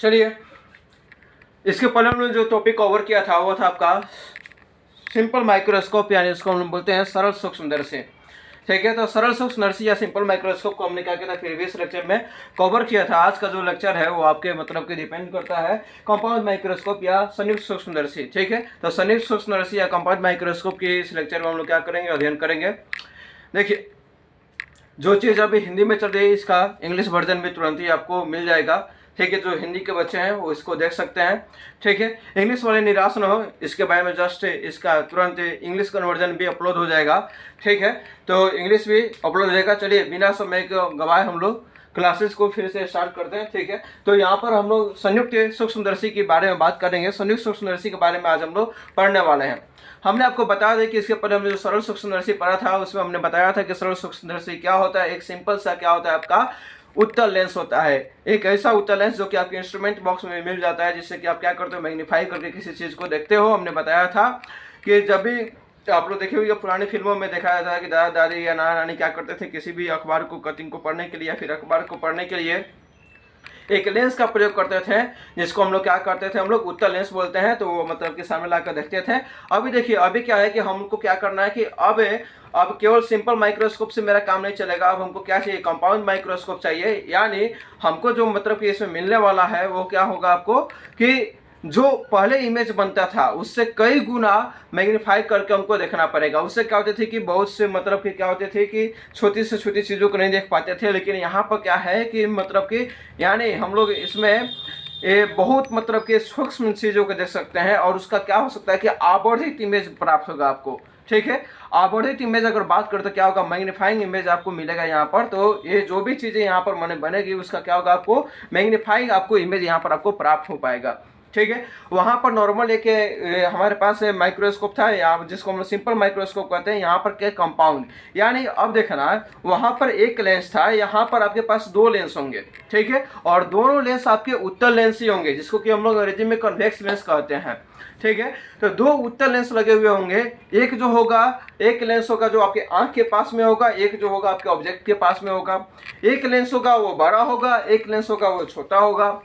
चलिए, इसके पहले हमने जो टॉपिक कवर किया था वो था आपका सिंपल माइक्रोस्कोप, यानी इसको हम बोलते हैं सरल सूक्ष्मदर्शी। ठीक है, तो सरल सूक्ष्मदर्शी या सिंपल माइक्रोस्कोप को हमने क्या किया था, प्रीवियस लेक्चर में कवर किया था। आज का जो लेक्चर है वो आपके मतलब के डिपेंड करता है कंपाउंड माइक्रोस्कोप या संयुक्त सूक्ष्मदर्शी। ठीक है, तो संयुक्त सूक्ष्मदर्शी या कंपाउंड माइक्रोस्कोप की इस लेक्चर में हम लोग क्या करेंगे, अध्ययन करेंगे। देखिए, जो चीज़ अभी हिंदी में चल रही है इसका इंग्लिश वर्जन भी तुरंत ही आपको मिल जाएगा। ठीक है, जो हिंदी के बच्चे हैं वो इसको देख सकते हैं। ठीक है, इंग्लिश वाले निराश न हो, इसके बारे में जस्ट इसका तुरंत इंग्लिश कन्वर्जन भी अपलोड हो जाएगा। ठीक है, तो इंग्लिश भी अपलोड हो जाएगा। चलिए, बिना समय को गवाए हम लोग क्लासेस को फिर से स्टार्ट करते हैं। ठीक है, तो यहाँ पर हम लोग संयुक्त सूक्ष्मदर्शी के बारे में बात करेंगे। संयुक्त सूक्ष्मदर्शी के बारे में आज हम लोग पढ़ने वाले हैं। हमने आपको बताया था कि इसके पहले हमने जो सरल सूक्ष्मदर्शी पढ़ा था उसमें हमने बताया था कि सरल सूक्ष्मदर्शी क्या होता है। एक सिंपल सा क्या होता है, आपका उत्तल लेंस होता है। एक ऐसा उत्तल लेंस जो कि आपके इंस्ट्रूमेंट बॉक्स में मिल जाता है, जिससे कि आप क्या करते हो, मैग्नीफाई करके किसी चीज़ को देखते हो। हमने बताया था कि जब भी आप लोग देखे हुए पुरानी फिल्मों में दिखाया था कि दादा दादी या नाना नानी क्या करते थे, किसी भी अखबार को कटिंग को पढ़ने के लिए या फिर अखबार को पढ़ने के लिए एक लेंस का प्रयोग करते थे, जिसको हम लोग क्या करते थे, हम लोग उत्तल लेंस बोलते हैं। तो वो मतलब कि सामने लाकर देखते थे। अभी देखिए, अभी क्या है कि हमको क्या करना है कि अब केवल सिंपल माइक्रोस्कोप से मेरा काम नहीं चलेगा। अब हमको क्या चाहिए, कंपाउंड माइक्रोस्कोप चाहिए। यानी हमको जो मतलब कि इसमें मिलने वाला है वो क्या होगा आपको, कि जो पहले इमेज बनता था उससे कई गुना मैग्नीफाई करके हमको देखना पड़ेगा। उससे क्या होते थे कि बहुत से मतलब कि क्या होते थे कि छोटी से छोटी चीज़ों को नहीं देख पाते थे। लेकिन यहाँ पर क्या है कि मतलब कि यानी हम लोग इसमें ये बहुत मतलब कि सूक्ष्म चीज़ों को देख सकते हैं। और उसका क्या हो सकता है कि आवर्धित इमेज प्राप्त होगा आपको। ठीक है, आवर्धित इमेज अगर बात करें तो क्या होगा, मैग्नीफाइंग इमेज आपको मिलेगा यहाँ पर। तो ये जो भी चीज़ें यहाँ पर बनेगी उसका क्या होगा, आपको मैग्नीफाइंग आपको इमेज यहाँ पर आपको प्राप्त हो पाएगा। ठीक है, वहाँ पर नॉर्मल एक हमारे पास माइक्रोस्कोप था, या जिसको हम लोग सिंपल माइक्रोस्कोप कहते हैं। यहाँ पर क्या, कंपाउंड, यानी अब देखना, वहाँ पर एक लेंस था, यहाँ पर आपके पास दो लेंस होंगे। ठीक है, और दोनों लेंस आपके उत्तल लेंस ही होंगे, जिसको कि हम लोग अंग्रेजी में कन्वेक्स लेंस कहते हैं। ठीक है, तो दो उत्तल लेंस लगे हुए होंगे। एक जो होगा, एक लेंस होगा जो आपके आंख के पास में होगा, एक जो होगा आपके ऑब्जेक्ट के पास में होगा। एक लेंस होगा वो बड़ा होगा, एक लेंस होगा वो छोटा होगा।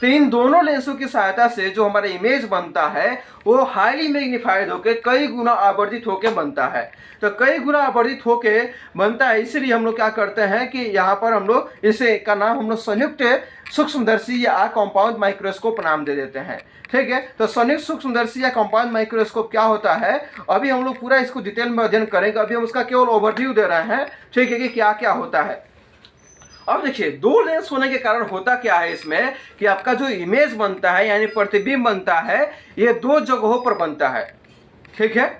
तो इन दोनों लेंसों की सहायता से जो हमारा इमेज बनता है वो हाईली मैग्नीफाइड होकर कई गुना आवर्धित होकर बनता है। तो कई गुना आवर्धित होकर बनता है, इसलिए हम लोग क्या करते हैं कि यहाँ पर हम लोग इसे का नाम हम लोग संयुक्त सूक्ष्मदर्शी या कंपाउंड माइक्रोस्कोप नाम दे देते हैं। ठीक है, तो संयुक्त सूक्ष्मदर्शी या कंपाउंड माइक्रोस्कोप क्या होता है, अभी हम लोग पूरा इसको डिटेल में अध्ययन करेंगे। अभी हम उसका केवल ओवरव्यू दे रहे हैं। ठीक है, कि क्या क्या होता है। अब देखिए, दो लेंस होने के कारण होता क्या है इसमें, कि आपका जो इमेज बनता है यानी प्रतिबिंब बनता है, ये दो जगहों पर बनता है। ठीक है,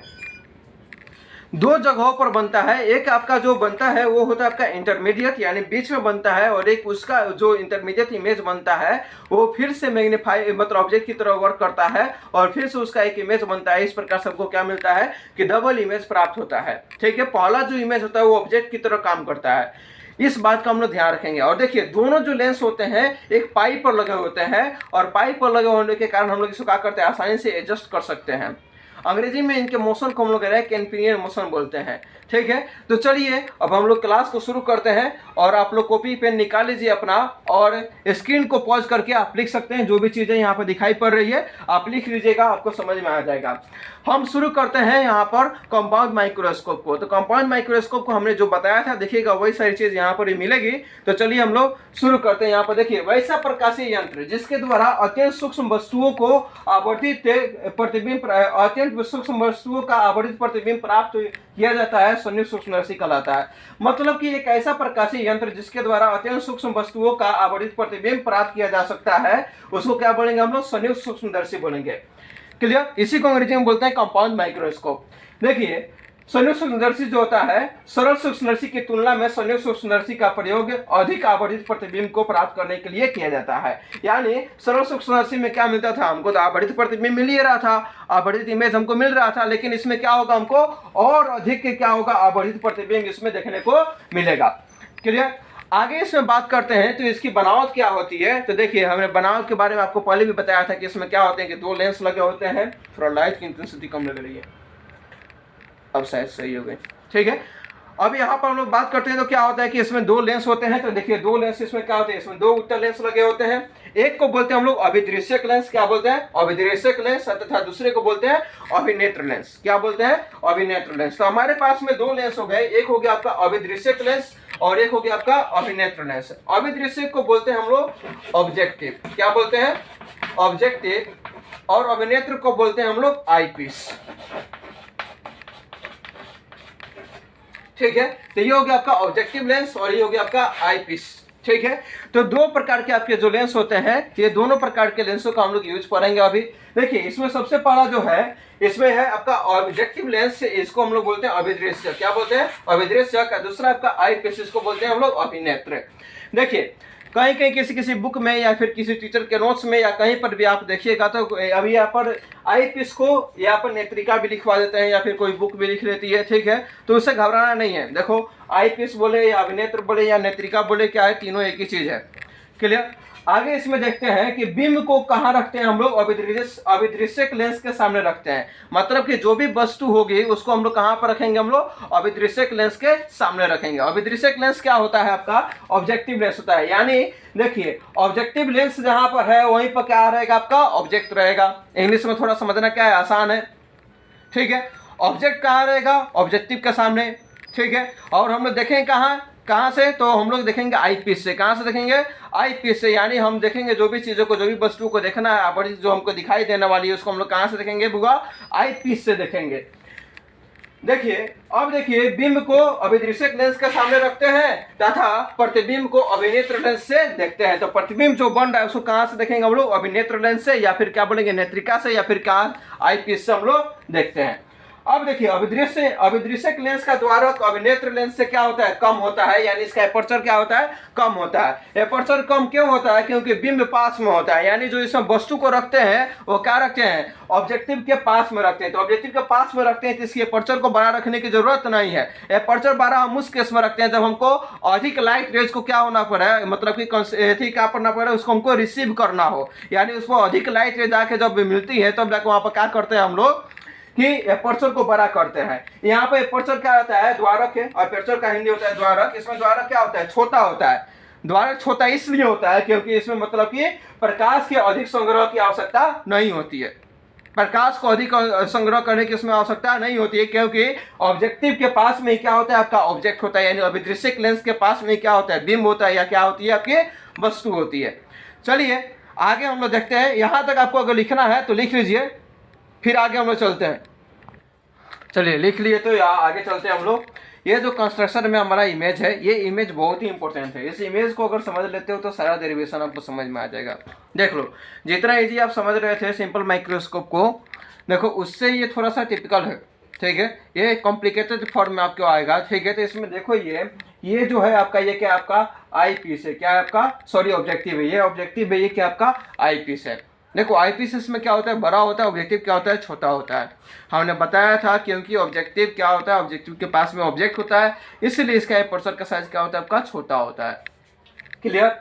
दो जगहों पर बनता है। एक आपका जो बनता है वो होता है आपका इंटरमीडिएट, यानी बीच में बनता है। और एक उसका जो इंटरमीडिएट इमेज बनता है वो फिर से मैग्नीफाई मतलब ऑब्जेक्ट की तरह वर्क करता है और फिर से उसका एक इमेज बनता है। इस प्रकार सबको क्या मिलता है कि डबल इमेज प्राप्त होता है। ठीक है, पहला जो इमेज होता है वो ऑब्जेक्ट की तरह काम करता है। इस बात का हम लोग ध्यान रखेंगे। और देखिए, दोनों जो लेंस होते हैं एक पाइप पर लगे होते हैं, और पाइप पर लगे होने के कारण हम लोग इसको क्या करते हैं, आसानी से एडजस्ट कर सकते हैं। अंग्रेजी में इनके मोशन को हम लोग रैक एंड पिनियन मोशन बोलते हैं। ठीक है, तो चलिए अब हम लोग क्लास को शुरू करते हैं। और आप लोग कॉपी पेन निकाल लीजिए अपना, और स्क्रीन को पॉज करके आप लिख सकते हैं। जो भी चीज़ें यहाँ पर दिखाई पड़ रही है आप लिख लीजिएगा, आपको समझ में आ जाएगा। हम शुरू करते हैं यहाँ पर कंपाउंड माइक्रोस्कोप को। तो कंपाउंड माइक्रोस्कोप को हमने जो बताया था, देखिएगा वही सारी चीज़ यहाँ पर ही मिलेगी। तो चलिए हम लोग शुरू करते हैं। यहाँ पर देखिए, वैसा प्रकाशीय यंत्र जिसके द्वारा अत्यंत सूक्ष्म वस्तुओं को आवर्धित प्रतिबिंब अत्यंत सूक्ष्म वस्तुओं का आवर्धित प्रतिबिंब प्राप्त किया जाता है, संयुक्त सूक्ष्मदर्शी कहलाता है। मतलब कि एक ऐसा प्रकाशीय यंत्र जिसके द्वारा अत्यंत सूक्ष्म वस्तुओं का आवर्धित प्रतिबिंब प्राप्त किया जा सकता है, उसको क्या बोलेंगे हम लोग, संयुक्त सूक्ष्मदर्शी बोलेंगे। क्लियर, इसी को अंग्रेजी में बोलते हैं कंपाउंड माइक्रोस्कोप। देखिए, संयुक्त सूक्ष्मदर्शी जो होता है, सरल सूक्ष्मदर्शी की तुलना में संयुक्त सूक्ष्मदर्शी का प्रयोग अधिक आवर्धित प्रतिबिंब को प्राप्त करने के लिए किया जाता है। यानी सरल सूक्ष्मदर्शी में क्या मिलता था हमको, तो आवर्धित प्रतिबिंब मिल ही रहा था, आवर्धित इमेज हमको मिल रहा था। लेकिन इसमें क्या होगा, हमको और अधिक क्या होगा, आवर्धित प्रतिबिंब इसमें देखने को मिलेगा। क्लियर, आगे इसमें बात करते हैं तो इसकी बनावट क्या होती है। तो देखिए, हमने बनावट के बारे में आपको पहले भी बताया था कि इसमें क्या होते हैं कि दो लेंस लगे होते हैं। थोड़ा लाइट की इंटेंसिटी कम लग रही है, अब शायद सही हो गई। ठीक है, अब यहाँ पर हम लोग बात करते हैं तो क्या होता है कि इसमें दो लेंस होते हैं। तो देखिए दो लेंस इसमें क्या होते हैं, इसमें दो उत्तल लेंस लगे होते हैं। एक को बोलते हैं हम लोग अभिदृश्यक लेंस, क्या बोलते हैं, अभिदृश्यक लेंस, तथा दूसरे को बोलते हैं अभिनेत्र लेंस। क्या बोलते हैं, अभिनेत्र लेंस। तो हमारे पास में दो लेंस हो गए, एक हो गया आपका अभिदृश्यक लेंस और एक हो गया आपका अभिनेत्र लेंस। अभिदृश्यक को बोलते हैं हम लोग ऑब्जेक्टिव, क्या बोलते हैं, ऑब्जेक्टिव, और अभिनेत्र को बोलते हैं हम लोग आईपीस। ठीक है, तो ये हो गया आपका ऑब्जेक्टिव लेंस और ये हो गया आपका आईपीस। ठीक है, तो दो प्रकार के आपके जो लेंस होते हैं, ये दोनों प्रकार के लेंसों का हम लोग यूज करेंगे अभी। देखिए इसमें सबसे पहला जो है, इसमें है आपका ऑब्जेक्टिव लेंस, इसको हम लोग बोलते हैं अभिदृश्यक, क्या बोलते हैं, अभिदृश्यक। दूसरा आपका आईपीस, इसको बोलते हैं हम लोग अभिनेत्र। देखिए कहीं कहीं किसी बुक में या फिर किसी टीचर के नोट्स में या कहीं पर भी आप देखिएगा तो अभी यहाँ पर आईपीस को यहाँ पर नेत्रिका भी लिखवा देते हैं या फिर कोई बुक भी लिख लेती है। ठीक है, तो उससे घबराना नहीं है। देखो आईपीस बोले या अभिनेत्र बोले या नेत्रिका बोले, क्या है, तीनों एक ही चीज है। क्लियर। आगे इसमें देखते हैं कि बिंब को कहाँ रखते हैं हम लोग, अभिदृश्यक लेंस के सामने रखते हैं। मतलब कि जो भी वस्तु होगी उसको हम लोग कहाँ पर रखेंगे, हम लोग अभिदृश्यक लेंस के सामने रखेंगे। अभिदृश्यक लेंस क्या होता है, आपका ऑब्जेक्टिव लेंस होता है। यानी देखिए ऑब्जेक्टिव लेंस जहां पर है वहीं पर क्या रहेगा, आपका ऑब्जेक्ट रहेगा। इंग्लिश में थोड़ा समझना क्या है, आसान है। ठीक है, ऑब्जेक्ट कहाँ रहेगा, ऑब्जेक्टिव के सामने। ठीक है, और हम लोग देखेंगे कहाँ से, तो हम लोग देखेंगे आईपीस से। कहाँ से देखेंगे, आईपीस से। यानी हम देखेंगे जो भी चीज़ों को, जो भी वस्तु को देखना है, बड़ी जो हमको दिखाई देने वाली है, उसको हम लोग कहाँ से देखेंगे, बुआ आईपीस से देखेंगे। देखिए अब देखिए बिंब को अभिदृश्यक लेंस के सामने रखते हैं तथा प्रतिबिंब को अभिनेत्र लेंस से देखते हैं। तो प्रतिबिंब जो बन रहा है उसको कहाँ से देखेंगे हम लोग, अभिनेत्र लेंस से, या फिर क्या बोलेंगे, नेत्रिका से, या फिर कहाँ, आईपीस से हम लोग देखते हैं। अब देखिए अभिदृश्यक लेंस का द्वारक अभिनेत्र लेंस से क्या होता है, कम होता है। यानी इसका एपर्चर क्या होता है, कम होता है। एपर्चर कम क्यों होता है, क्योंकि बिंब पास में होता है। यानी जो इसमें वस्तु को रखते हैं वो क्या रखते हैं, ऑब्जेक्टिव के पास में रखते हैं। तो ऑब्जेक्टिव के पास में रखते हैं तो इसकी एपर्चर को बड़ा रखने की जरूरत नहीं है। एपर्चर बड़ा हम उस केस में रखते हैं जब हमको अधिक लाइट रेज को क्या होना पड़े, मतलब कि क्या करना पड़े, उसको हमको रिसीव करना हो। यानी उसको अधिक लाइट रेज आके जब मिलती है तब वहां पर क्या करते हैं हम लोग कि एपर्चर को बड़ा करते हैं। यहाँ पे एपर्चर क्या होता है, द्वारक है, और एपर्चर का हिंदी होता है द्वारक। इसमें द्वारक क्या होता है, छोटा होता है। द्वारक छोटा इसलिए होता है क्योंकि इसमें मतलब कि प्रकाश के अधिक संग्रह की आवश्यकता नहीं होती है। प्रकाश को अधिक संग्रह करने की इसमें आवश्यकता नहीं होती है, क्योंकि ऑब्जेक्टिव के पास में क्या होता है, आपका ऑब्जेक्ट होता है। यानी अभिदृश्यक लेंस के पास में क्या होता है, बिंब होता है, या क्या होती है, आपकी वस्तु होती है। चलिए आगे हम लोग देखते हैं। यहाँ तक आपको अगर लिखना है तो लिख लीजिए, फिर आगे हम लोग चलते हैं। चलिए लिख लिए तो यहाँ आगे चलते हैं हम लोग। ये जो कंस्ट्रक्शन में हमारा इमेज है, ये इमेज बहुत ही इंपॉर्टेंट है। इस इमेज को अगर समझ लेते हो तो सारा डेरिवेशन आपको समझ में आ जाएगा। देख लो, जितना इजी आप समझ रहे थे सिंपल माइक्रोस्कोप को, देखो उससे ये थोड़ा सा टिपिकल है। ठीक है, ये कॉम्प्लिकेटेड फॉर्म में आपको आएगा। ठीक है, तो इसमें देखो ये जो है आपका, ये क्या आपका आईपीस है, क्या है आपका, सॉरी ऑब्जेक्टिव है, ये ऑब्जेक्टिव है, ये क्या आपका आईपीस है। देखो आईपीस इसमें क्या होता है, बड़ा होता है, ऑब्जेक्टिव क्या होता है, छोटा होता है। हमने बताया था क्योंकि ऑब्जेक्टिव क्या होता है, ऑब्जेक्टिव के पास में ऑब्जेक्ट होता है, इसलिए इसका एपर्चर का साइज क्या होता है, आपका छोटा होता है। क्लियर।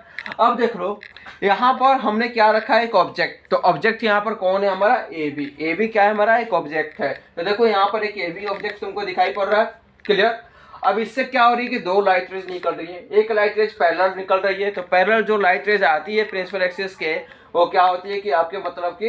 अब देख लो यहाँ पर हमने क्या रखा है, एक ऑब्जेक्ट। तो ऑब्जेक्ट यहाँ पर कौन है, हमारा ए बी क्या है, हमारा एक ऑब्जेक्ट है। तो देखो यहाँ पर एक ए बी ऑब्जेक्ट तुमको दिखाई पड़ रहा है। क्लियर। अब इससे क्या हो रही है कि दो लाइट रेज निकल रही है। एक लाइट रेज पैरेलल निकल रही है। तो पैरेलल जो लाइट रेज आती है प्रिंसिपल एक्सिस के, वो क्या होती है कि आपके मतलब कि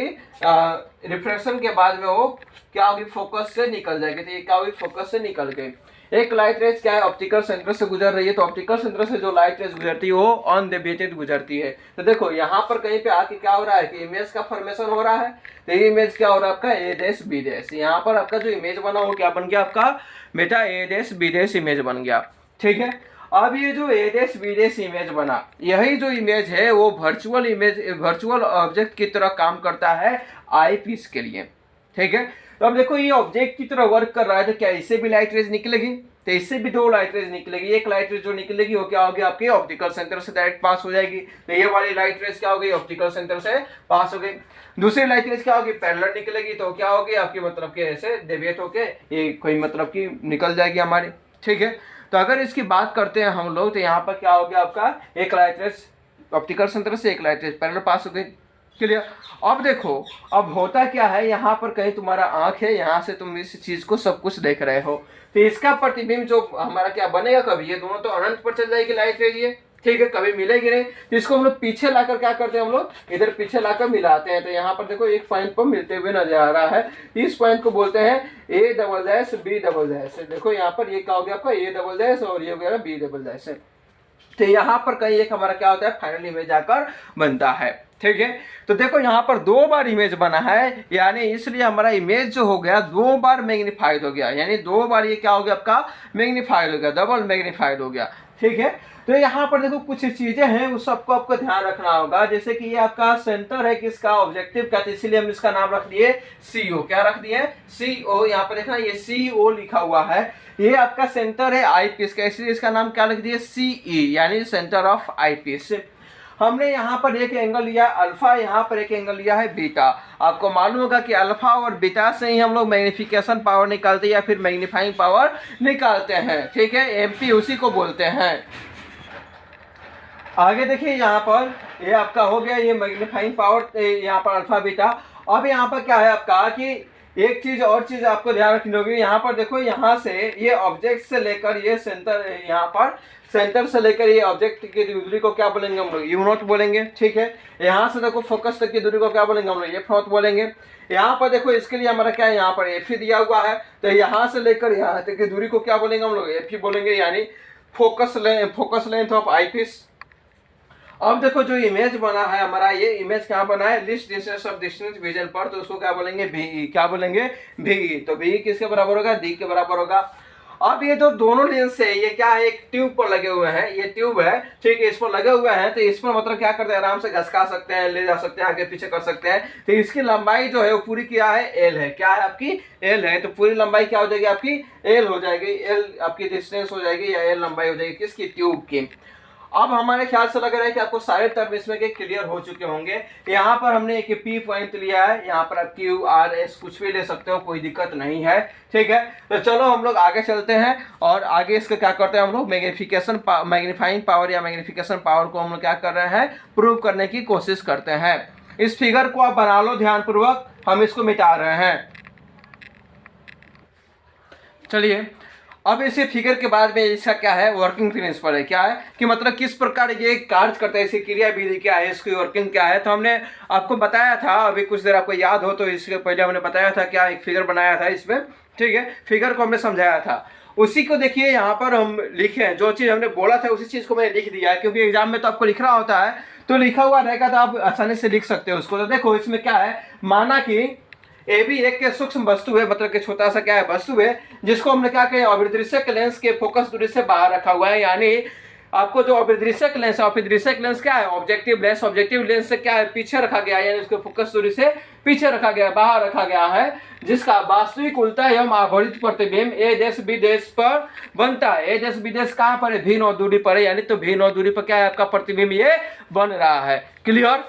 रिफ्लेक्शन के बाद में वो क्या होगी, फोकस से निकल जाएगी। तो ये क्या होगी, फोकस से निकल गई। एक लाइट रेज क्या है, ऑप्टिकल सेंटर से गुजर रही है। तो ऑप्टिकल सेंटर से जो लाइट रेज गुजरती है वो अनडेविएटेड गुजरती है। तो देखो यहाँ पर कहीं पे आके क्या हो रहा है कि इमेज का फॉर्मेशन हो रहा है। तो ये इमेज क्या हो रहा है आपका, ए डैश बी डैश। यहाँ पर आपका जो इमेज बना वो क्या बन गया, आपका बेटा ए डैश बी डैश इमेज बन गया। ठीक है। अब ये जो ए डैश बी डैश इमेज बना, यही जो इमेज है वो वर्चुअल ऑब्जेक्ट की तरह काम करता है आईपीस के लिए। ठीक है। तो अब देखो ये ऑब्जेक्ट की तरह वर्क कर रहा है, तो क्या इससे भी लाइट रेज निकलेगी, तो इससे भी दो लाइट रेज निकलेगी। एक लाइट रेज जो निकलेगी वो क्या होगी, आपके ऑप्टिकल सेंटर से डायरेक्ट पास हो जाएगी। तो ये वाली लाइट रेज क्या होगी, ऑप्टिकल सेंटर से पास हो गई। दूसरी लाइट रेज क्या होगी, पैरेलल निकलेगी। तो क्या होगी आपकी मतलब के ऐसे डेविएट होके ये कोई मतलब की निकल जाएगी हमारी। ठीक है। तो अगर इसकी बात करते हैं हम लोग, तो यहाँ पर क्या हो गया आपका, एक लाइट रेज ऑप्टिकल सेंटर से एक लाइट रेज पैरेलल पास हो गई। क्लियर। अब देखो, अब होता क्या है, यहाँ पर कहीं तुम्हारा आंख है, यहाँ से तुम इस चीज को सब कुछ देख रहे हो, तो इसका प्रतिबिंब जो हमारा क्या बनेगा, कभी ये दोनों तो अनंत पर चल जाएगी लाइट रे, ये ठीक है, कभी मिलेगी नहीं। तो इसको हम लोग पीछे लाकर क्या करते हैं, हम लोग इधर पीछे लाकर मिलाते हैं। तो यहाँ पर देखो एक पॉइंट पर मिलते हुए नजर आ रहा है, इस पॉइंट को बोलते हैं A double dash B double dash. देखो यहाँ पर ये क्या हो गया आपका ए डबल डैश और ये हो गया बी डबल डैश। तो यहाँ पर कहीं एक हमारा क्या होता है, फाइनल इमेज आकर बनता है, ठीक है। तो देखो यहाँ पर 2 बार इमेज बना है, यानी इसलिए हमारा इमेज जो हो गया 2 बार मैग्नीफाइड हो गया, यानी 2 बार ये क्या हो गया आपका मैग्नीफाइड हो गया, डबल मैग्नीफाइड हो गया, ठीक है। तो यहाँ पर देखो कुछ चीजें हैं उस सबको आपको ध्यान रखना होगा, जैसे कि ये आपका सेंटर है किसका, ऑब्जेक्टिव का, तो इसीलिए हम इसका नाम रख दिए CO। क्या रख दिए, CO। यहाँ पर देखना ये CO लिखा हुआ है, ये आपका सेंटर है आई पीस का, इसलिए इसका नाम क्या लिख दिए, CE, यानी सेंटर ऑफ आई पीस। हमने यहाँ पर एक एंगल लिया अल्फा, यहाँ पर एक एंगल लिया है बीटा। आपको मालूम होगा कि अल्फा और बीटा से ही हम लोग मैग्निफिकेशन पावर निकालते हैं या फिर मैग्नीफाइंग पावर निकालते हैं, ठीक है। MP उसी को बोलते हैं। आगे देखिए यहाँ पर ये आपका हो गया ये मैग्नीफाइंग पावर, यहाँ पर अल्फा बीटा। अब यहाँ पर क्या है आपका कि एक चीज और चीज आपको ध्यान रखनी होगी, यहाँ पर देखो यहाँ से ये ऑब्जेक्ट से लेकर ये सेंटर, यहाँ पर सेंटर से लेकर ये ऑब्जेक्ट की दूरी को क्या बोलेंगे हम लोग, यू नॉट बोलेंगे, ठीक है। यहाँ से देखो फोकस तक की दूरी को क्या बोलेंगे हम लोग, एफ नॉट बोलेंगे। यहाँ पर देखो इसके लिए हमारा क्या है, यहाँ पर एफ ही दिया हुआ है, तो यहाँ से लेकर यहाँ तक की दूरी को क्या बोलेंगे हम लोग, एफ ही बोलेंगे, यानी focus length of eyepiece. अब देखो जो इमेज बना है हमारा, ये इमेज कहाँ बना है, list distance of distance vision पर, तो उसको क्या बोलेंगे, VE। क्या बोलेंगे, VE। तो VE किसके बराबर होगा, D के बराबर होगा। अब ये जो दोनों लेंस है ये क्या है, एक ट्यूब पर लगे हुए हैं, ये ट्यूब है, ठीक है, इस पर लगे हुए हैं, तो इस पर मतलब क्या करते हैं, आराम से घसका सकते हैं, ले जा सकते हैं, आगे पीछे कर सकते हैं। तो इसकी लंबाई जो है वो पूरी क्या है, L है। क्या है आपकी, L है। तो पूरी लंबाई क्या हो जाएगी आपकी, L हो जाएगी, L आपकी डिस्टेंस हो जाएगी, या L लंबाई हो जाएगी किसकी, ट्यूब की। अब हमारे ख्याल से लग रहा है कि आपको सारे टर्म इसमें के क्लियर हो चुके होंगे। यहाँ पर हमने एक P पॉइंट लिया है, यहाँ पर आप Q R S कुछ भी ले सकते हो, कोई दिक्कत नहीं है, ठीक है। तो चलो हम लोग आगे चलते हैं और आगे इसका क्या करते हैं, हम लोग मैग्नीफाइंग पावर या मैग्नीफिकेशन पावर को हम लोग क्या कर रहे हैं, प्रूव करने की कोशिश करते हैं। इस फिगर को आप बना लो ध्यानपूर्वक, हम इसको मिटा रहे हैं। चलिए अब इसी फिगर के बाद में इसका क्या है, वर्किंग प्रिंसिपल है, क्या है कि मतलब किस प्रकार ये कार्य करता है, इसकी क्रिया विधि क्या है, इसकी वर्किंग क्या है। तो हमने आपको बताया था, अभी कुछ देर आपको याद हो तो इसके पहले हमने बताया था, क्या एक फिगर बनाया था इसमें, ठीक है, फिगर को हमने समझाया था। उसी को देखिए यहाँ पर हम लिखे हैं, जो चीज़ हमने बोला था उसी चीज़ को मैंने लिख दिया है, क्योंकि एग्जाम में तो आपको लिखना होता है, तो लिखा हुआ रहेगा तो आप आसानी से लिख सकते हो उसको। तो देखो इसमें क्या है, माना कि ए भी एक के सूक्ष्म वस्तु है, मतलब कि छोटा सा क्या है, वस्तु है, जिसको हमने क्या कहें, अभिदृश्यक लेंस के फोकस दूरी से बाहर रखा हुआ है। यानी आपको जो अभिदृश्यक लेंस क्या है, ऑब्जेक्टिव लेंस से क्या है, पीछे रखा गया है, यानी उसके फोकस दूरी से पीछे रखा गया, बाहर रखा गया है, जिसका वास्तविक उल्टा एवं आवर्धित प्रतिबिंब ए देश बी देश पर बनता है। ए देश बी देश कहाँ पर है, V0 दूरी पर है, यानी तो V0 दूरी पर क्या है आपका प्रतिबिंब ये बन रहा है। क्लियर।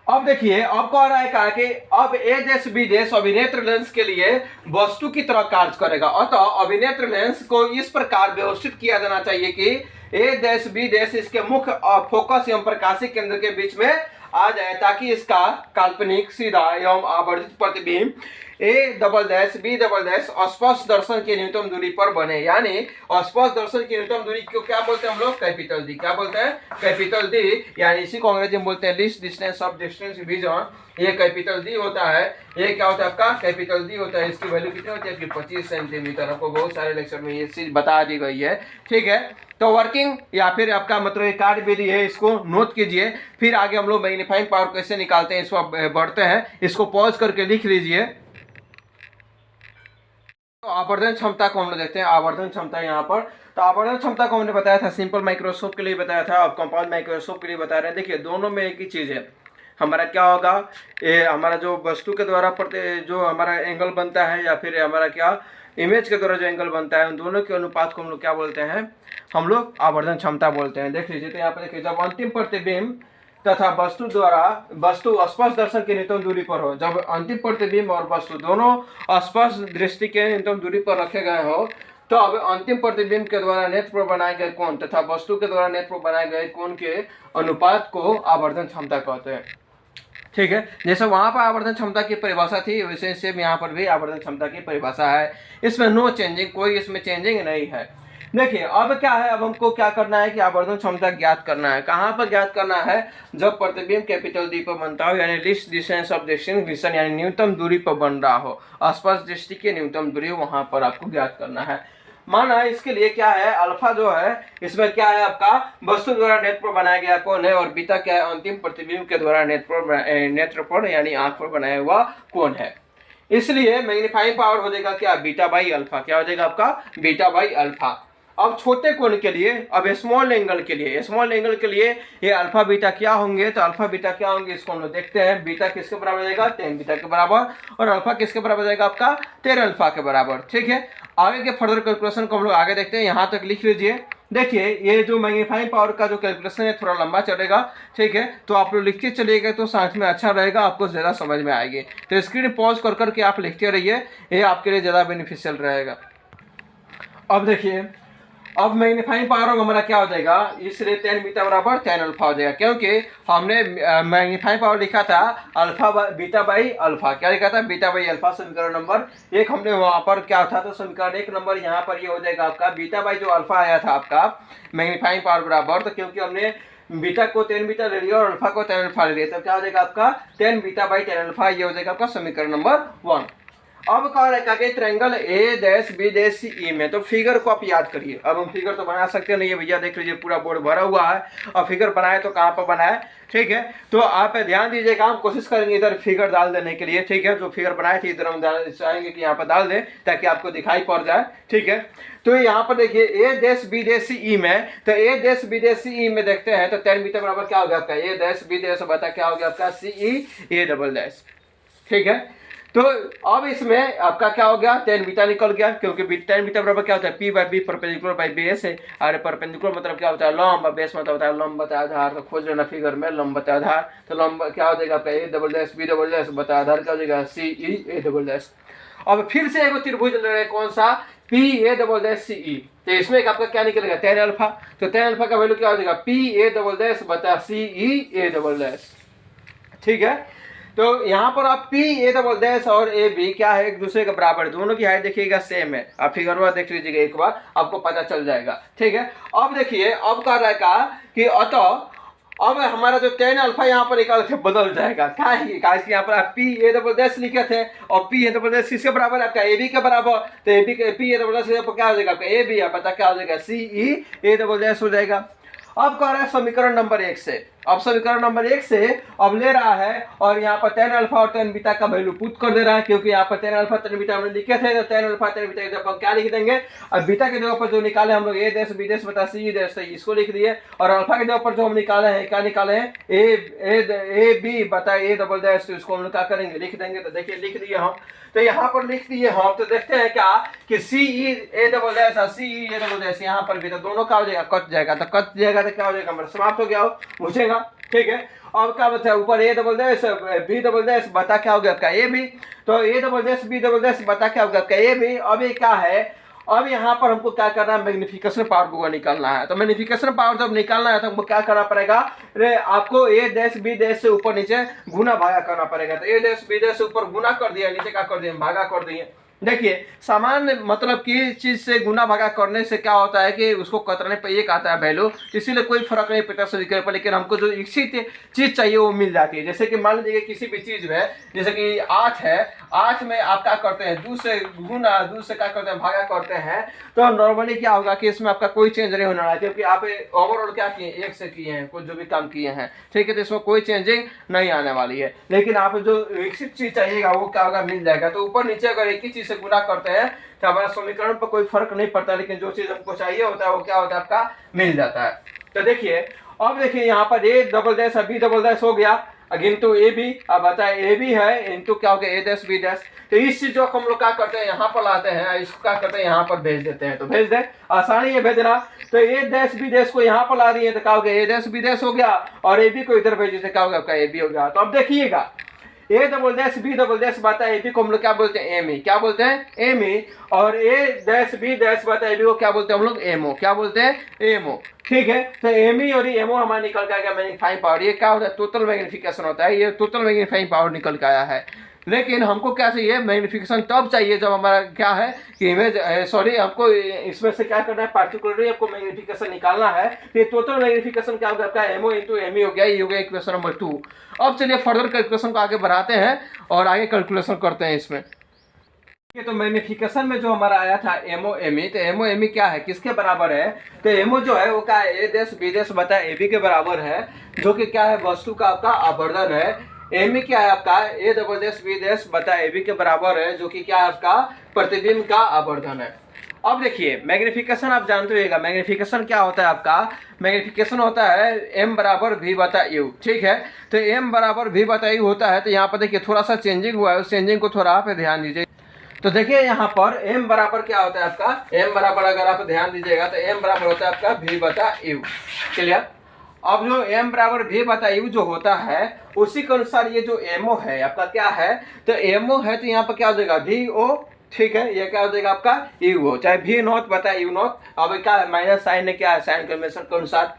अब देखिए अब कह रहा है क्या कि अब ए देश बी देश अभिनेत्र लेंस के लिए वस्तु की तरह कार्य करेगा, अतः अभिनेत्र लेंस को इस प्रकार व्यवस्थित किया जाना चाहिए कि ए देश बी देश इसके मुख्य फोकस एवं प्रकाशी केंद्र के बीच में आ जाए, ताकि इसका काल्पनिक सीधा एवं आवर्धित प्रतिबिंब A double dash B double dash स्पर्श दर्शन की न्यूनतम दूरी पर बने। यानी स्पर्श दर्शन की न्यूनतम दूरी को क्या बोलते हैं हम लोग, कैपिटल डी। क्या बोलते हैं, कैपिटल डी, यानी इसी को अंग्रेजी में बोलते हैं list distance of distance vision. ये कैपिटल डी होता है, ये क्या होता है आपका कैपिटल डी होता है। इसकी वैल्यू कितनी होती है आपकी 25 सेंटीमीटर। आपको बहुत सारे लेक्चर में ये चीज बता दी गई है, ठीक है। तो वर्किंग या फिर आपका मतलब एक कार्य विधि है, इसको नोट कीजिए। फिर आगे हम लोग मैग्नीफाइंग पावर कैसे निकालते हैं इसको बढ़ते हैं, इसको पॉज करके लिख लीजिए। तो आवर्धन क्षमता को हम लोग देखते हैं, आवर्धन क्षमता यहाँ पर। तो आवर्धन क्षमता को हमने बताया था सिंपल माइक्रोस्कोप के लिए बताया था, अब कंपाउंड माइक्रोस्कोप के लिए बता रहे हैं। देखिए दोनों में एक ही चीज़ है, हमारा क्या होगा, ये हमारा जो वस्तु के द्वारा जो हमारा एंगल बनता है या फिर हमारा क्या इमेज के द्वारा जो एंगल बनता है, उन दोनों के अनुपात को हम लोग क्या बोलते हैं, हम लोग आवर्धन क्षमता बोलते हैं। देख लीजिए तो यहाँ पर देखिए, जब अंतिम प्रतिबिंब तथा वस्तु स्पर्श दर्शन की न्यूनतम दूरी पर हो, जब अंतिम प्रतिबिंब और वस्तु दोनों स्पर्श दृष्टि के न्यूनतम दूरी पर रखे गए हो, तो अब अंतिम प्रतिबिंब के द्वारा नेत्र पर बनाए गए कोण तथा वस्तु के द्वारा नेत्र पर बनाए गए कोण के अनुपात को आवर्धन क्षमता कहते हैं। ठीक है, जैसे वहां पर आवर्धन क्षमता की परिभाषा थी वैसे सेम यहाँ पर भी आवर्धन क्षमता की परिभाषा है। इसमें नो चेंजिंग, कोई इसमें चेंजिंग नहीं है। देखिए अब क्या है, अब हमको क्या करना है कि आवर्धन क्षमता ज्ञात करना है। कहाँ पर ज्ञात करना है, जब प्रतिबिंब कैपिटल डी पर बनता हो, यानी लीस्ट डिस्टेंस ऑफ डिस्टिंक्शन, यानी न्यूनतम दूरी पर बन रहा हो, आसपास दृष्टि की न्यूनतम दूरी, वहां पर आपको ज्ञात करना है। माना इसके लिए क्या है, अल्फा जो है इसमें क्या है आपका वस्तु द्वारा नेत्र पर बनाया गया कोण है, और बीटा क्या है अंतिम प्रतिबिंब के द्वारा नेत्र पर यानी आंख पर बनाया हुआ कोण है। इसलिए मैग्नीफाइंग पावर हो जाएगा क्या, बीटा बाई अल्फा। क्या हो जाएगा आपका, बीटा बाई अल्फा। अब छोटे कोण के लिए, अब स्मॉल एंगल के लिए, स्मॉल एंगल के लिए ये अल्फा बीटा क्या होंगे, तो अल्फा बीटा क्या होंगे इसको हम लोग देखते हैं। बीटा किसके बराबर जाएगा, tan बीटा के बराबर, और अल्फा किसके बराबर जाएगा आपका, tan अल्फा के बराबर। ठीक है, आगे के फर्दर कैलकुलेशन को हम लोग आगे देखते हैं, यहाँ तक लिख लीजिए। देखिए ये जो मैग्नीफाइंग पावर का जो कैलकुलेशन है थोड़ा लंबा चलेगा, ठीक है, तो आप लोग लिखते चलिएगा तो साथ में अच्छा रहेगा, आपको ज़्यादा समझ में आएगी। तो स्क्रीन पॉज कर करके आप लिखते रहिए, ये आपके लिए ज़्यादा बेनिफिशियल रहेगा। अब देखिए, अब मैग्नीफाइंग पावर हमारा क्या हो जाएगा, इसलिए tan बीटा बराबर tan अल्फा हो जाएगा, क्योंकि हमने मैग्नीफाइंग पावर लिखा था अल्फा बीटा बाई अल्फा। क्या लिखा था, बीटा बाई अल्फा। समीकरण नंबर 1 हमने वहाँ पर क्या था, तो समीकरण 1 नंबर यहाँ पर ये हो जाएगा आपका बीटा बाई जो अल्फा आया था आपका मैग्नीफाइंग पावर बराबर, तो क्योंकि हमने बीटा को tan बीटा ले लिया और अल्फा को tan अल्फा ले लिया, तो क्या हो जाएगा आपका tan beta by tan alpha, ये हो जाएगा आपका समीकरण नंबर 1। अब कहा रखा कि triangle A dash B dash C E में, तो फिगर को आप याद करिए। अब हम फिगर तो बना सकते नहीं है भैया, देख लीजिए पूरा बोर्ड भरा हुआ है, और फिगर बनाए तो कहाँ पर बनाए, ठीक है, तो आप ध्यान दीजिएगा, हम कोशिश करेंगे इधर फिगर डाल देने के लिए, ठीक है, जो फिगर बनाए थे इधर हम चाहेंगे कि यहाँ पर डाल दें ताकि आपको दिखाई पड़ जाए, ठीक है। तो यहाँ पर देखिए ए dash B dash C E में, तो ए dash B dash C E में देखते हैं, तो tan बीटा बराबर क्या हो गया आपका, ए डैश बी डैश बता क्या हो गया आपका सी ई ए डबल डैश, ठीक है। तो अब इसमें आपका क्या हो गया, tan बीटा निकल गया, क्योंकि tan बीटा बराबर क्या होता है, p by B perpendicular by base है, और परपेंडिकुलर मतलब क्या होता है, लंब, बेस मतलब होता है लंब बता आधार। तो खोज लेना फिगर में लंब बता आधार, तो लंब क्या हो जाएगा आपका A double dash B double dash बता आधार क्या हो जाएगा सी ई ए डबल डैश। अब फिर से एक त्रिभुज ले रहे हैं, कौन सा, p ए डबल डैश सी ई, तो इसमें आपका क्या निकलेगा, tan अल्फा। तो tan अल्फा का वैल्यू क्या हो जाएगा, p ए डबल डैश बता सी ई ए डबल डैश, ठीक है। तो यहाँ पर आप p ए डबल डैश और ए बी क्या है, एक दूसरे के बराबर, दोनों की हाइट देखिएगा सेम है। आप फिगर देख लीजिएगा एक बार, आपको पता चल जाएगा, ठीक है। अब देखिए, अब कह रहा है कि अतः अब हमारा जो tan अल्फा यहाँ पर एक अलग बदल जाएगा। क्या है, यहाँ पर आप p ए डबल डैश लिखे थे, और p ए डबल डैश किसके बराबर है आपका, ए बी के बराबर, तो ए बी के p ए डबल डैश क्या हो जाएगा आपका ए बी, पता क्या हो जाएगा सी ई ए डबल डैश हो जाएगा। अब कह रहा है समीकरण नंबर 1 से, अब समीकरण नंबर 1 से अब ले रहा है, और यहाँ पर tan अल्फा और tan बीटा का वैल्यू पुट कर दे रहा है, क्योंकि यहाँ पर tan अल्फा tan बीटा हमने लिखे थे, तो tan अल्फा tan बीटा की जगह क्या लिख देंगे, अब बीटा के जगह पर जो निकाले हम लोग ए डैश बी डैश बता सी डैश, इसको लिख दिए, और अल्फा के जगह पर जो हम निकाले हैं, क्या निकाले हैं, ए बी बता ए डबल डैश, तो इसको हम लोग क्या करेंगे, लिख देंगे। तो देखिए लिख दिए हम, तो यहाँ पर लिख दिए हम, तो देखते हैं क्या कि सी ई ए डबल डैश और सी ई ए डबल डैश यहाँ पर भी, तो दोनों का हो जाएगा कट जाएगा, तो कट जाएगा तो क्या हो जाएगा, समाप्त हो गया, पूछेगा, ठीक है। अब क्या बचा ऊपर A double dash B double dash बता क्या हो गया आपका ए बी, तो A double dash B double dash बता क्या हो गया आपका ए बी। अब ये क्या है, अब यहाँ पर हमको क्या करना है, मैग्निफिकेशन पावर को निकालना है। तो मैग्निफिकेशन पावर जब निकालना है तो हमको क्या करना पड़ेगा, आपको ए डैश बी डैश से ऊपर नीचे गुना भागा करना पड़ेगा। तो ए डैश बी डैश से ऊपर गुना कर दिया, नीचे क्या कर दिया, भागा कर दिए। देखिए सामान्य मतलब कि चीज से गुना भागा करने से क्या होता है कि उसको कतरने पर एक आता है वैल्यू, इसीलिए कोई फर्क नहीं पड़ता सभी पर, लेकिन हमको जो इच्छित चीज चाहिए वो मिल जाती है। जैसे कि मान लीजिए किसी भी चीज में, जैसे कि 8 है, 8 में आप क्या करते हैं, 2 से गुना, 2 से क्या करते हैं, भागा करते हैं, तो नॉर्मली क्या होगा कि इसमें आपका कोई चेंज नहीं होने वाला है, क्योंकि आप ओवरऑल क्या किए, 1 से किए हैं, कुछ जो भी काम किए हैं, ठीक है, तो इसमें कोई चेंजिंग नहीं आने वाली है। लेकिन आप जो विकसित चीज चाहिएगा वो क्या होगा, मिल जाएगा। तो ऊपर नीचे अगर एक ही चीज से गुना करते हैं तो हमारा समीकरण पर कोई फर्क नहीं पड़ता, लेकिन जो चीज हमको चाहिए होता है वो क्या होता है, आपका मिल जाता है। तो देखिए अब देखिए यहाँ पर A double dash B double dash हो गया, अगिंतु ए बी, अब बताए ए बी है इंटू क्या हो गया ए डैश बी डैश। तो इस चीज को हम लोग क्या करते हैं, यहाँ पर लाते हैं, इसको क्या करते हैं, यहाँ पर भेज देते हैं। तो भेज दे, आसानी है भेजना। तो ए डैश बी डैश को यहाँ पर ला दिए तो क्या हो गया, ए डैश बी डैश हो गया, और ए बी को इधर भेज देते क्या हो गया, आपका ए बी हो गया। तो अब देखिएगा A double dash B double dash बटा ए बी को हम लोग क्या बोलते हैं, एम ई। क्या बोलते हैं, एम ई। और ए डैश बी डैश बटा ए बी को क्या बोलते हैं हम लोग, एमओ। क्या बोलते हैं, एमओ। ठीक है, तो एम ई और एमओ हमारा निकल के आएगा मैग्नीफाइंग पावर। ये क्या होता है, टोटल मैग्निफिकेशन होता है, ये टोटल मैग्नीफाइंग पावर निकल के आया है। लेकिन हमको क्या चाहिए, मैग्निफिकेशन तब चाहिए जब हमारा क्या है कि इमेज, सॉरी हमको इसमें से क्या करना है, पार्टिकुलरली आपको मैग्निफिकेशन निकालना है। ये टोटल मैग्निफिकेशन क्या होगा आपका, एमओ इंटू एम ई हो गया। ये हो गया इक्वेशन नंबर 2। अब चलिए फर्दर कैलकुलेशन को आगे बढ़ाते हैं और आगे कैलकुलेशन करते हैं इसमें। ये तो मैग्निफिकेशन में जो हमारा आया था एमओ एम ई, तो एमओ एम ई क्या है, किसके बराबर है, तो एमओ जो है वो क्या है, ए डैश बी डैश बटा ए बी के बराबर है, जो कि क्या है, वस्तु का आपका आवर्धन है। एम ई क्या है आपका, A double dash B dash बटा ए बी के बराबर है, जो कि क्या है आपका प्रतिबिंब का आवर्धन है। अब देखिए मैग्निफिकेशन आप जानते होइएगा, मैग्निफिकेशन क्या होता है आपका, मैग्निफिकेशन होता है m बराबर v बटा u। ठीक है, तो m बराबर v बटा u होता है। तो यहाँ पर देखिए थोड़ा सा चेंजिंग हुआ है, उस चेंजिंग को थोड़ा आप ध्यान दीजिए। तो देखिए यहाँ पर m बराबर क्या होता है आपका, m बराबर अगर आप ध्यान दीजिएगा तो m बराबर होता है आपका v बटा u। क्लियर। अब जो m बराबर v बटा u जो होता है, उसी के अनुसार ये जो mo है आपका क्या है, तो mo है तो यहाँ पर क्या हो जाएगा, vo। ठीक है, ये क्या हो जाएगा आपका u, चाहे v नॉट बटा u नॉट। अब क्या है, माइनस साइन है, क्या है, साइन कन्वेंशन के अनुसार।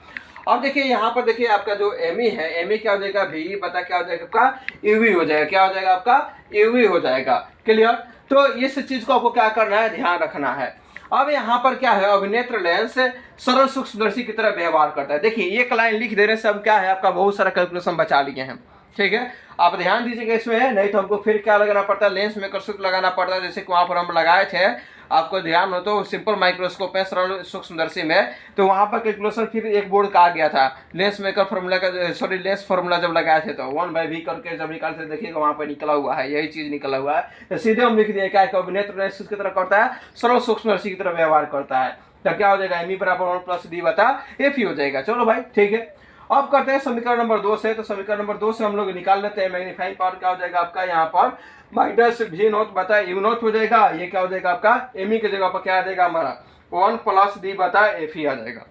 अब देखिए यहाँ पर देखिए आपका जो एम ई है, एम ई क्या हो जाएगा, वी बता क्या हो जाएगा आपका यूवी हो जाएगा। क्या हो जाएगा आपका, यूवी हो जाएगा। क्लियर। तो इस चीज को आपको क्या करना है, ध्यान रखना है। अब यहाँ पर क्या है, अभिनेत्र लेंस सरल सूक्ष्मदर्शी की तरह व्यवहार करता है। देखिए एक लाइन लिख दे रहे हैं, सब क्या है आपका बहुत सारा कैलकुलेशन बचा लिए हैं। ठीक है, आप ध्यान दीजिएगा इसमें, नहीं तो हमको फिर क्या लगाना पड़ता है, लेंस मेकर सूत्र लगाना पड़ता है। जैसे कि वहाँ पर हम लगाए थे, आपको ध्यान हो तो सिंपल माइक्रोस्कोप में, सरल सूक्ष्मदर्शी में, तो वहाँ पर कैलकुलेशन फिर एक बोर्ड का आ गया था, लेंस मेकर फॉर्मूला का, सॉरी लेंस फॉर्मूला जब लगाए थे तो 1/v करके जब निकालते देखिएगा वहाँ पर निकला हुआ है, यही चीज निकला हुआ है। तो सीधे हम लिख दिए क्या, अभिनेत्र लेंस की तरह करता है, सरल सूक्ष्मदर्शी की तरह व्यवहार करता है। तो क्या हो जाएगा, एम ई बराबर 1 + d बटा एफ ही हो जाएगा। चलो भाई ठीक है, अब करते हैं समीकरण नंबर 2 से। तो समीकरण नंबर 2 से हम लोग निकाल लेते हैं मैग्नीफाइंग पावर। क्या हो जाएगा आपका यहाँ पर माइनस v नॉट बटा u नॉट हो जाएगा। ये क्या हो जाएगा आपका, एम ई की जगह पर क्या आ जाएगा हमारा 1 + d बटा एफ ही आ जाएगा।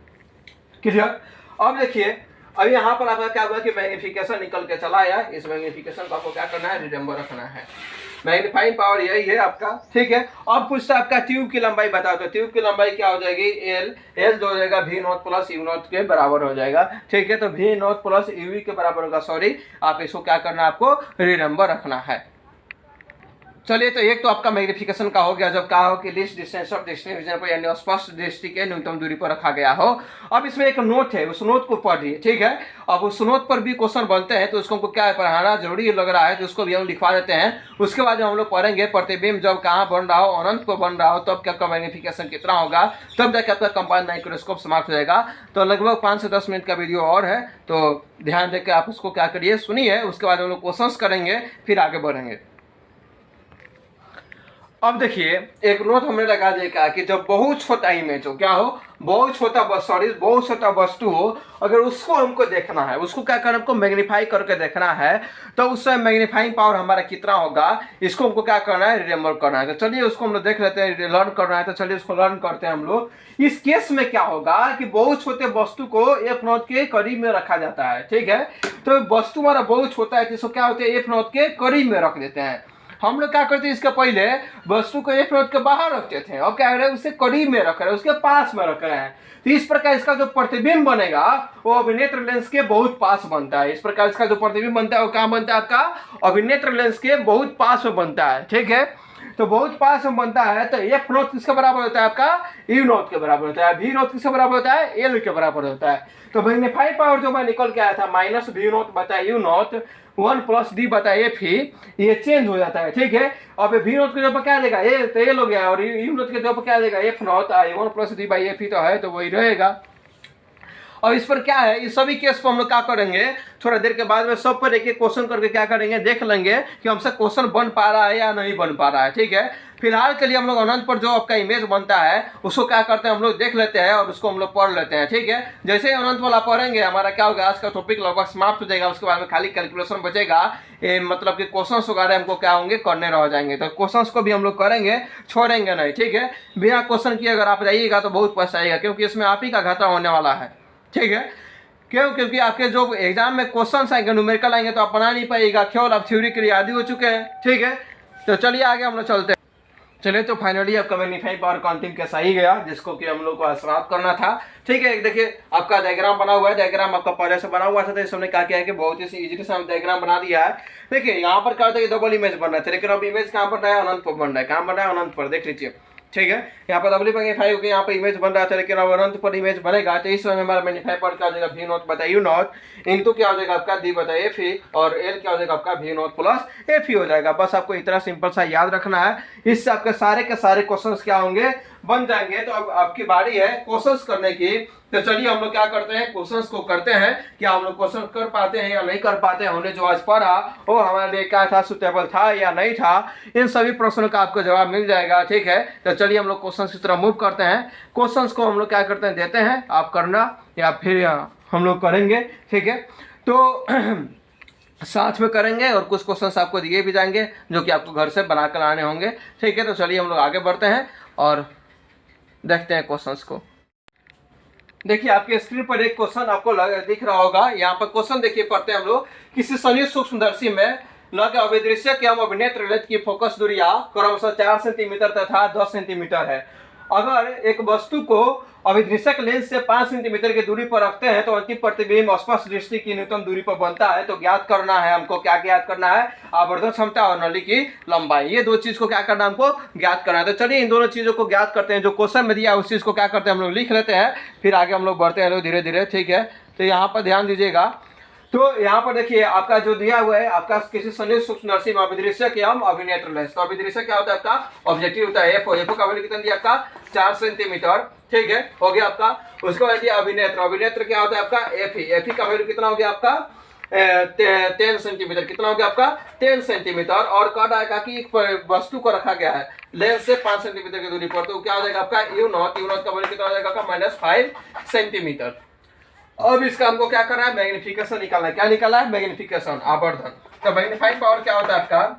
क्लियर। अब देखिए अब यहाँ पर आपका क्या हुआ कि मैग्निफिकेशन निकल के चला आया। इस मैग्निफिकेशन को आपको क्या करना है, रिमेंबर रखना है। मैग्नीफाइंग पावर यही है आपका। ठीक है, अब पूछता है आपका ट्यूब की लंबाई बताओ। तो ट्यूब की लंबाई क्या हो जाएगी, एल जो हो जाएगा v नॉट + u नॉट के बराबर हो जाएगा। ठीक है, तो v नॉट + u के बराबर होगा। सॉरी, आप इसको क्या करना है, आपको रिमेंबर रखना है। चलिए, तो एक तो आपका मैग्निफिकेशन का हो गया, जब कहा हो कि लीस्ट डिस्टेंस ऑफ डेस्टिनेशन पर, यानी स्पष्ट दृष्टि के न्यूनतम दूरी पर रखा गया हो। अब इसमें एक नोट है, उस नोट को पढ़िए। ठीक है, अब उस नोट पर भी क्वेश्चन बनते हैं, तो उसको हमको क्या पढ़ाना जरूरी लग रहा है, तो उसको भी हम लिखवा देते हैं। उसके बाद हम लोग पढ़ेंगे प्रतिबिंब जब कहाँ बन रहा हो, अनंत पर बन रहा हो, तब क्या आपका मैग्निफिकेशन कितना होगा, तब जाकर आपका कंपाउंड माइक्रोस्कोप समाप्त हो जाएगा। तो लगभग 5 से 10 मिनट का वीडियो और है, तो ध्यान देकर आप उसको क्या करिए, सुनिए। उसके बाद हम लोग क्वेश्चंस करेंगे, फिर आगे बढ़ेंगे। अब देखिए एक नोट हमने लगा दिया कि जब बहुत छोटा इमेज हो, क्या हो, बहुत छोटा वस्तु हो, अगर उसको हमको देखना है, उसको क्या करना, हमको मैग्नीफाई करके देखना है, तो उस समय मैग्नीफाइंग पावर हमारा कितना होगा, इसको हमको क्या करना है, रिमेंबर करना है। तो चलिए उसको हम लोग देख लेते हैं, लर्न करना है। तो चलिए उसको लर्न करते हैं हम लोग। इस केस में क्या होगा कि बहुत छोटे वस्तु को एफ नॉट के करीब में रखा जाता है। ठीक है, तो वस्तु हमारा बहुत छोटा है, तो इसको क्या होता है, एफ नॉट के करीब में रख देते हैं। हम लोग क्या करते हैं, इसके पहले वस्तु को एफ नॉट के बाहर रखते थे, अब क्या कर रहे हैं, उससे करीब में रख रहे हैं, उसके पास में रख रहे हैं। तो इस प्रकार इसका जो प्रतिबिंब बनेगा वो अभिनेत्र लेंस के बहुत पास बनता है। इस प्रकार इसका जो प्रतिबिंब बनता है वो कहाँ बनता है, आपका अभिनेत्र लेंस के बहुत पास में बनता है। ठीक है, तो बहुत पास में बनता है, तो एफ नॉट किसके बराबर होता है, आपका यू नॉट के बराबर होता है। वी नॉट किसके बराबर होता है, एल के बराबर होता है। तो मैग्नीफाइंग पावर जो मैं निकल के आया था माइनस v नॉट बटा यू नॉट 1 + d बटा एफ ही, ये चेंज हो जाता है। ठीक है, अब v नॉट के जगह क्या आ जाएगा, ए तो एल हो गया, और यू नॉट के जगह क्या आ जाएगा, F not. 1 + d by F ही तो है, तो वही रहेगा। और इस पर क्या है, इस सभी केस पर हम लोग क्या करेंगे, थोड़ा देर के बाद में सब पर एक एक क्वेश्चन करके क्या करेंगे, देख लेंगे कि हमसे क्वेश्चन बन पा रहा है या नहीं बन पा रहा है। ठीक है, फिलहाल के लिए हम लोग अनंत पर जो आपका इमेज बनता है उसको क्या करते हैं, हम लोग देख लेते हैं और उसको हम लोग पढ़ लेते हैं। ठीक है, जैसे ही अनंत वाला पढ़ेंगे हमारा क्या होगा, आज का टॉपिक लगभग समाप्त हो जाएगा। उसके बाद में खाली कैलकुलेशन बचेगा, मतलब कि क्वेश्चन वगैरह हमको क्या होंगे, करने रह जाएंगे। तो क्वेश्चन को भी हम लोग करेंगे, छोड़ेंगे नहीं। ठीक है, बिना क्वेश्चन किए अगर आप जाइएगा तो बहुत पैसा आएगा, क्योंकि इसमें आप ही का घाटा होने वाला है। ठीक है, क्यों? क्योंकि आपके जो एग्जाम में क्वेश्चन आएंगे, न्यूमेरिकल आएंगे तो आप बना नहीं पाइएगा, केवल आप थ्योरी के लिए आदी हो चुके हैं। ठीक है, तो चलिए आगे हम लोग चलते हैं। चलिए, तो फाइनली आपका मैग्नीफाइंग पावर का अंतिम कैसा ही गया, जिसको कि हम लोग को समाप्त करना था। ठीक है, देखिए आपका डायग्राम बना हुआ है, डायग्राम आपका पहले से बना हुआ था, तो इस हमने क्या किया है कि बहुत ही इजीली से हम डायग्राम बना दिया है। देखिए यहाँ पर क्या होता है, डबल इमेज बन रहा है, लेकिन अब इमेज कहाँ बन रहा है, अनंत पर बन रहा है। कहाँ बन रहा है, अनंत पर, देख लीजिए। ठीक है, यहाँ पर डब्ल्यू मैग्नीफाई होकर यहाँ पर इमेज बन रहा था, लेकिन अब अनंत पर इमेज बनेगा, तो इस समय हमारा मैग्नीफाई पावर क्या हो जाएगा, वी नॉट बता यू नॉट इंटू क्या हो जाएगा आपका डी बता एफ ई, और एल क्या हो जाएगा आपका V naught plus F E हो जाएगा। बस आपको इतना सिंपल सा याद रखना है, इससे आपके सारे के सारे क्वेश्चंस क्या होंगे, बन जाएंगे। तो अब आपकी बारी है क्वेश्चंस करने की। तो चलिए हम लोग क्या करते हैं, क्वेश्चंस को करते हैं। क्या हम लोग क्वेश्चन कर पाते हैं या नहीं कर पाते हैं, हमने जो आज पढ़ा वो हमारे लिए क्या था, सुटेबल था या नहीं था, इन सभी प्रश्नों का आपको जवाब मिल जाएगा। ठीक है, तो चलिए हम लोग क्वेश्चन की तरफ मूव करते हैं। क्वेश्चंस को हम लोग क्या करते हैं, देते हैं, आप करना या फिर हम लोग करेंगे। ठीक है, तो साथ में करेंगे और कुछ क्वेश्चंस आपको दिए भी जाएंगे जो कि आपको घर से बना कर आने होंगे। ठीक है, तो चलिए हम लोग आगे बढ़ते हैं और देखते हैं क्वेश्चंस को। देखिए आपके स्क्रीन पर एक क्वेश्चन आपको दिख रहा होगा। यहाँ पर क्वेश्चन देखिए, पढ़ते हैं हम लोग। किसी संयुक्त सूक्ष्मदर्शी में लगे अभिदृश्य एवं अभिनेत्र रेत की फोकस दूरियां क्रमशः 4 सेंटीमीटर तथा 10 सेंटीमीटर है। अगर एक वस्तु को अभिदृश्यक लेंस से 5 सेंटीमीटर की दूरी पर रखते हैं तो अंतिम प्रतिबिंब स्पष्ट दृष्टि की न्यूनतम दूरी पर बनता है। तो ज्ञात करना है हमको, क्या ज्ञात करना है, आवर्धन क्षमता और नली की लंबाई। ये दो चीज को क्या करना है, हमको ज्ञात करना है। तो चलिए इन दोनों चीजों को ज्ञात करते हैं। जो क्वेश्चन में दिया उस चीज को क्या करते हैं, हम लोग लिख लेते हैं, फिर आगे हम लोग बढ़ते हैं धीरे धीरे। ठीक है, तो यहाँ पर ध्यान दीजिएगा। तो यहाँ पर देखिए आपका जो दिया हुआ है, आपका किसी संयुक्त सूक्ष्मदर्शी में अभिदृश्यक एवं अभिनेत्र लेंस। तो अभिदृश्यक क्या होता है, आपका ऑब्जेक्टिव होता है एफ का वैल्यू कितना दिया आपका 4 सेंटीमीटर। ठीक है, हो गया आपका। उसके बाद दिया अभिनेत्र। अभिनेत्र क्या होता है आपका एफ ई का वैल्यू कितना हो गया आपका 10 सेंटीमीटर। कितना हो गया आपका 10 सेंटीमीटर। और कहा आएगा कि एक वस्तु को रखा गया है लेंस से 5 सेंटीमीटर की दूरी पर, तो क्या हो जाएगा आपका यू नॉट का वैल्यू कितना हो जाएगा आपका -5 सेंटीमीटर। अब इसका हमको क्या करना है, मैग्निफिकेशन निकालना है। क्या निकालना है, मैग्निफिकेशन, आवर्धन। तो मैग्नीफाइंग पावर क्या होता है आपका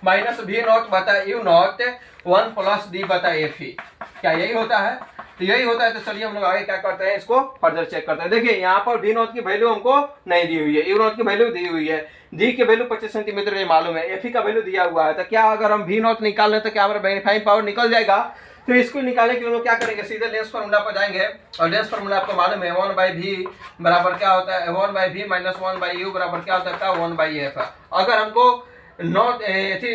-v0 बटा u0 1 प्लस d बटा एफ ई। क्या यही होता है, तो यही होता है। तो चलिए हम लोग आगे क्या करते हैं, इसको फर्दर चेक करते हैं। देखिए यहाँ पर v0 की वैल्यू हमको नहीं दी हुई है, u0 की वैल्यू दी हुई है, d की वैल्यू 25 सेंटीमीटर ये मालूम है, एफ ई का वैल्यू दिया हुआ है। तो क्या अगर हम v0 निकाल लें तो क्या हमारा मैग्नीफाइंग पावर निकल जाएगा। तो इसको निकालने के लिए हम लोग क्या करेंगे, सीधे लेंस फार्मूला पर जाएंगे। और लेंस फार्मूला आपको मालूम है 1/v बराबर क्या होता है, 1/v माइनस 1/u बराबर क्या होता है 1/f। अगर हमको नॉट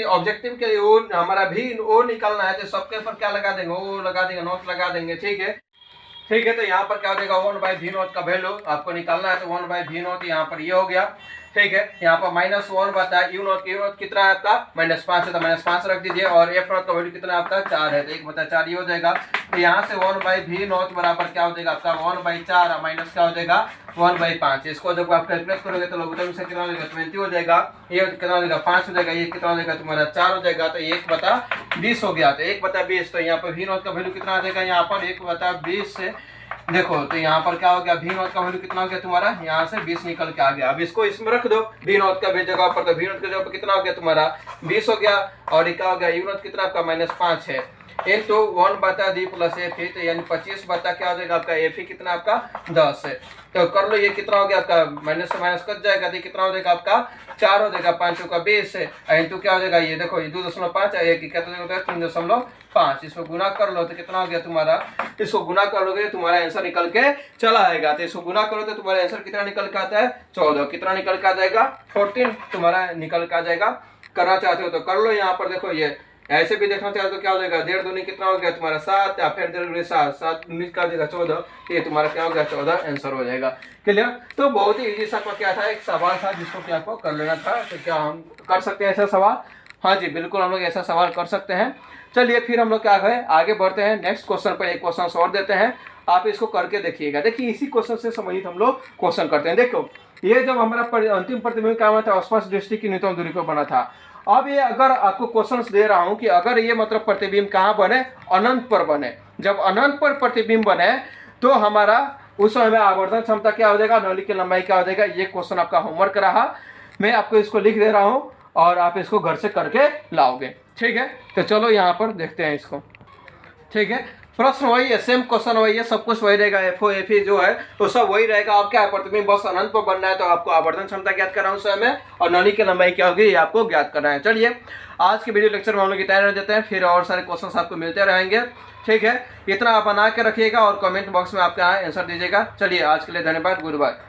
ऑब्जेक्टिव के लिए वो हमारा भी ओ निकालना है तो सबके ऊपर क्या लगा देंगे, ओ लगा देंगे, नॉट लगा देंगे। ठीक है, ठीक है, तो यहाँ पर क्या हो जाएगा 1/v0 का वैल्यू आपको निकालना है, तो 1/v0 यहाँ पर ये हो गया। ठीक है, यहाँ पर -1 बता u0 कितना है आपका -5 है, तो -5 रख दीजिए। और f0 का वैल्यू कितना आपका 4 है, तो 1/4 ये हो जाएगा। तो यहाँ से 1/v0 बराबर क्या हो जाएगा आपका 1/4 और माइनस क्या हो जाएगा 1/5। इसको जब आप कैलकुलेट करोगे तो लोगों से कितना हो जाएगा 20 हो जाएगा, ये कितना हो जाएगा 5 हो जाएगा, ये कितना हो जाएगा तुम्हारा 4 हो जाएगा, तो 1/20 हो गया। तो 1/20, तो यहाँ पर v0 का वैल्यू कितना आ जाएगा, यहाँ पर 1/20 से देखो, तो यहाँ पर क्या हो गया v0 का वैल्यू कितना हो गया तुम्हारा, यहाँ से 20 निकल के आ गया। अब इसको इसमें रख दो v0 का जगह पर, तो v0 की जगह पर कितना हो गया तुम्हारा 20 हो गया। और ये क्या हो गया u0 कितना आपका -5 है, इंटू 1/d प्लस एफ ई, तो यानी 25 बता क्या हो जाएगा आपका एफ ई कितना आपका 10 है। तो कर लो, ये कितना हो गया आपका माइनस से माइनस कट जाएगा, तो कितना हो जाएगा आपका 4 हो जाएगा, 5 का 20 है, इंटू क्या हो जाएगा ये देखो, ये 2.5 है, एक कितना होता है 3.5। इसको गुना कर लो तो कितना हो गया तुम्हारा, इसको गुना कर लोगे तुम्हारा आंसर निकल के चला आएगा। तो इसको गुना करो तो तुम्हारा आंसर कितना निकल के आता है 14। कितना निकल के आ जाएगा 14 तुम्हारा निकल के आ जाएगा। करना चाहते हो तो कर लो। यहाँ पर देखो, ये ऐसे भी देखना चाहते तो क्या हो जाएगा 1.5 दूनी कितना हो गया तुम्हारा 7, या फिर 1.5 7, 7 19 का देगा 14, ये तुम्हारा क्या हो गया 14 आंसर हो जाएगा। क्लियर। तो बहुत ही इजी सा क्या था, एक सवाल था जिसको कि आपको कर लेना था। तो क्या हम कर सकते हैं ऐसा सवाल? हाँ जी बिल्कुल, हम लोग ऐसा सवाल कर सकते हैं। चलिए फिर हम लोग क्या है आगे बढ़ते हैं, नेक्स्ट क्वेश्चन पर एक क्वेश्चन और देते हैं, आप इसको करके देखिएगा। देखिए इसी क्वेश्चन से संबंधित हम लोग क्वेश्चन करते हैं। देखो ये जब हमारा अंतिम प्रतिबिंब क्या हुआ था, स्पष्ट दृष्टि की न्यूनतम दूरी पर बना था। अब ये अगर आपको क्वेश्चंस दे रहा हूं कि अगर ये मतलब प्रतिबिंब कहाँ बने, अनंत पर बने, जब अनंत पर प्रतिबिंब बने तो हमारा उस समय में आवर्धन क्षमता क्या हो जाएगा, नली की लंबाई क्या हो जाएगा। ये क्वेश्चन आपका होमवर्क रहा, मैं आपको इसको लिख दे रहा हूँ और आप इसको घर से करके लाओगे। ठीक है, तो चलो यहाँ पर देखते हैं इसको। ठीक है, प्रश्न वही है, सेम क्वेश्चन वही है, सब कुछ वही रहेगा। FO FE जो है वो सब वही रहेगा। आप क्या है, प्रतिबिंब बस अनंत पर बनना है तो आपको आवर्धन क्षमता ज्ञात करना है उस समय, और नली की लंबाई क्या होगी ये आपको ज्ञात करना है। चलिए आज के वीडियो लेक्चर में हम लोग इतना रह देते हैं, फिर और सारे क्वेश्चंस आपको मिलते रहेंगे। ठीक है, इतना आप बना के रखिएगा और कमेंट बॉक्स में आपका आंसर दीजिएगा। चलिए आज के लिए धन्यवाद, गुड बाय।